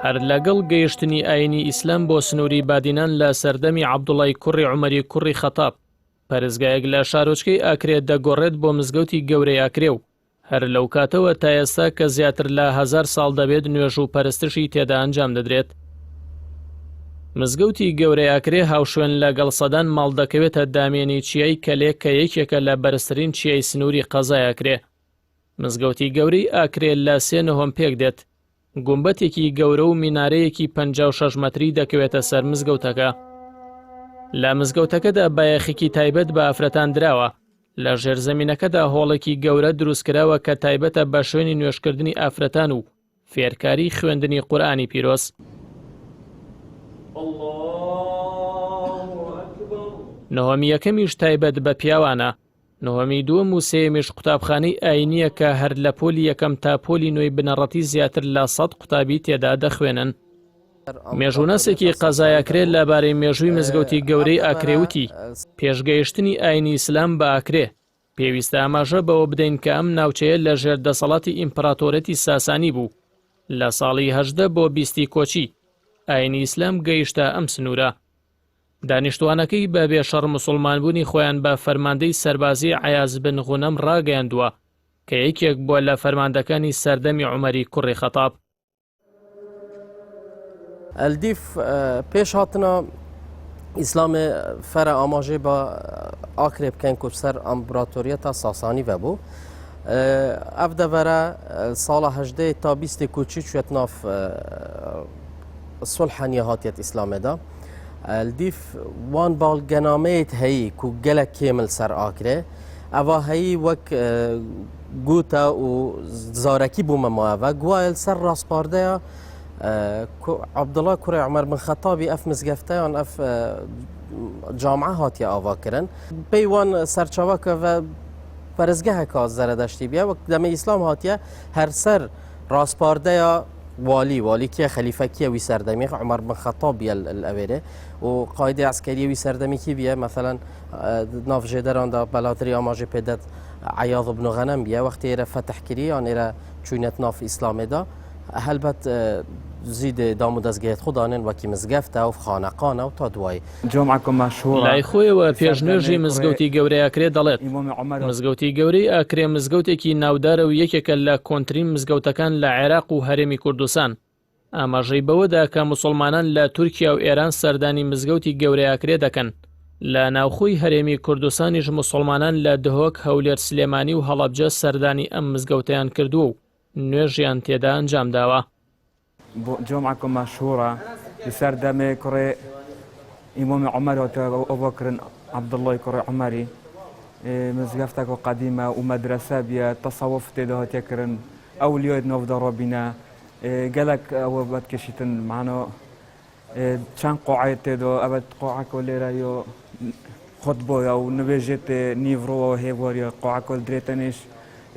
هەر لەگەڵ گەیشتنی ئاینی ئیسلام بۆ سنووری بادینان لە سەردەمی عەبدوڵای کوڕی عومەری کوڕی خەتاب پەرستگایەک لە شارۆچکەی ئاکرێ دەگۆڕێت بۆ مزگەوتی گەورەی ئاکرێ و هەر لەو کاتەوە تا ئێستا کە زیاتر لە 1000 ساڵ دەبێت نوێژ و پەرستشی تێدا ئەنجام دەدرێت. مزگەوتی گەورەی ئاکرێ هاوشوێن لەگەڵ سەدان ماڵ دەکەوێتە دامێنی چیای کەلێک کە یەکێکە لە بەرزترین چیای سنووری قەزای ئاکرێ. مزگەوتی گەورەی ئاکرێ لە 3 نۆهەم پێک دێت. گومبەتێکی گەورە و مینارەیەکی 56 مەتری دەکەوێتە سەر مزگەوتەکە. لە مزگەوتەکەدا بایەخێکی تایبەت بە ئافرەتان دراوە. لە ژێرزەمینەکەدا هۆڵێکی گەورە دروستکراوە کە تایبەتە بە شوێنی نوێشکردنی ئافرەتان و فێرکاری خوێندنی قورئانی پیرۆز. نۆهەمی یەکەمیش تایبەت بە پیاوانە. نۆهەمی دووەم و سێمیش قوتابخانەی ئاینیە کە هەر لە پۆلی یەکەم تا پۆلی نوێی بنەڕەتی زیاتر لە 100 قوتابی تێدا دەخوێنن. مێژوونەسێکی قەزای ئاکرێ لەبارەی مێژووی مزگەوتی گەورەی ئاکرێوتی پێشگەیشتنی ئاینی ئیسلام بە ئاکرێ پێویستە ئاماژە بەوە بدەین کە ئەم ناوچەیە لە ژێر دەسەڵاتی ئیمپراتۆرەتی ساسانی بوو. لە ساڵی 18 بۆ 20 کۆچی ئاینی ئیسلام گەیشتە ئەم سنوورە. دانیشتوانەکەی بە بێشەڕ موسڵمانبوونی خۆیان بە فەرماندەی سەربازی عەیاز بن غونەم ڕاگەیاندووە کە یەکێک بووە لە فەرماندەکانی سەردەمی عومەری کوڕی خەتاب. الدیف پێش هاتنە ئیسلامێ فەرە ئاماژێ بە ئاکرێ بکەن کو سەر ئەمپراتۆریەتە ساسانی بەبوو. ئەف دەڤەرە ساڵە 18 تا 20 کوچی چوێت ناف سولحە نێهاتیەت ئیسلامێدا. الدیف وان باڵگەنامەیەت هەیە کو gelek کێمل سەر ئاکرێ ئەڤا هەیە وەک گوتە و زارەکی بوومە ماوە گوایل سەر ڕاستپاردەیە عەبدوڵای کوڕی عومەر بن خەتابی ئەف مزگەفتەیان ئەف جامعە هاتیە ئاواکردن پێی وان سەرچاوەکە پەرستگەهێکا زەردەشتی بیا وەک دەمە ئیسلام هاتیە هەر سەر ڕاستپاردەیە والی کیە خەلیفە کیە وی سەردەمی عومەر بن خەتاب بیە ئەوێرێ و قایدی عسکەریە وی سەردەمی کی بیە مەثەلاً ناو ژێدەراندا بەلاتری ئاماژێ پێدەت عەیاض بن غەنەم بیە وەختی ئێرە فەتح کردی یان ئێرە چوونەت ناف ئیسلامێدا هەلبەت زید دام و دەستگەیت خوددانن وەکی مزگەفتە و خانەقانە و تا دوای لای خۆیەوە پێشنێژی مزگەوتی گەورەی ئاکرێ دەڵێت مزگەوتی گەورەی ئاکرێ مزگەوتێکی ناودارە و یەکێکە لە کۆنترین مزگەوتەکان لە عێراق و هەرێمی کوردستان. ئاماژەی بەوەدا کە موسڵمانان لە تورکیا و ئێران سەردانی مزگەوتی گەورەی ئاکرێ دەکەن. لە ناوخۆی هەرێمی کوردستانیش موسڵمانان لە دهۆک هەولێر سلێمانی و هەڵەبجە سەردانی ئەم مزگەوتەیان کردووە و نوێژیان تێدا ئەنجام داوە. جمعەکە مەشهورە لەسەر دەمێ کوڕێ ئیمامی عومەر ئەوبەکرن عەبدوڵای کوڕی عومەری مزگەفتێکە قەدیمە و مەدرسە بیە تەسەوف تێدا هاتیەکردن ئەولیای نۆڤدەڕۆ بینە gelek ئەوە بەدکەشیتن معنەوە چەند قوعەیە تێدا ئەبەت قوعەکە لێرە یۆ خودبۆیە و نوێژێت نیڤڕۆوە هێوەریە قوعەکە درێتەنیش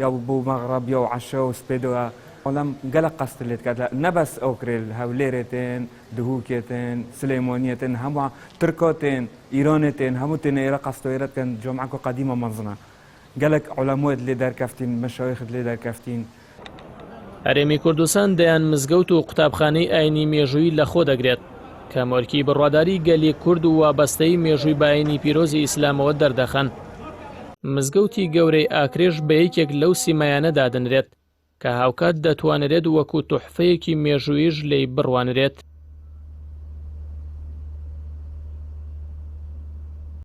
یا بوو مەغرەبیە و عەشە و سپێدەوە وەڵام gelek قەست لێت کرد نەبەس ئەو کرێ هەولێرێتن دهوکێتن سلەیمانیەتن هەموو تورکۆتن ئیرانێتن هەموو تێنە ئێرە قەستۆیرەتکەن جۆمعەکە قەدیمە مەزنە gelek عولەمۆت لێ دەرکەفتین مەشایخت لێ دەرکەفتین. هەرێمی کوردستان دەیان مزگەوت و قوتابخانەی ئاینی مێژووی لە خۆ دەگرێت کە مۆرکی بڕواداری گەلی کورد و وابەستەی مێژووی بە ئاینی پیرۆزی ئیسلامەوە دەردەخەن. مزگەوتی گەورەی ئاکرێش بە یەکێک لەو سیمایانە دادنرێت کە هاوکات دەتوانرێت وەکو توحفەیەکی مێژوویش لێی بڕوانرێت.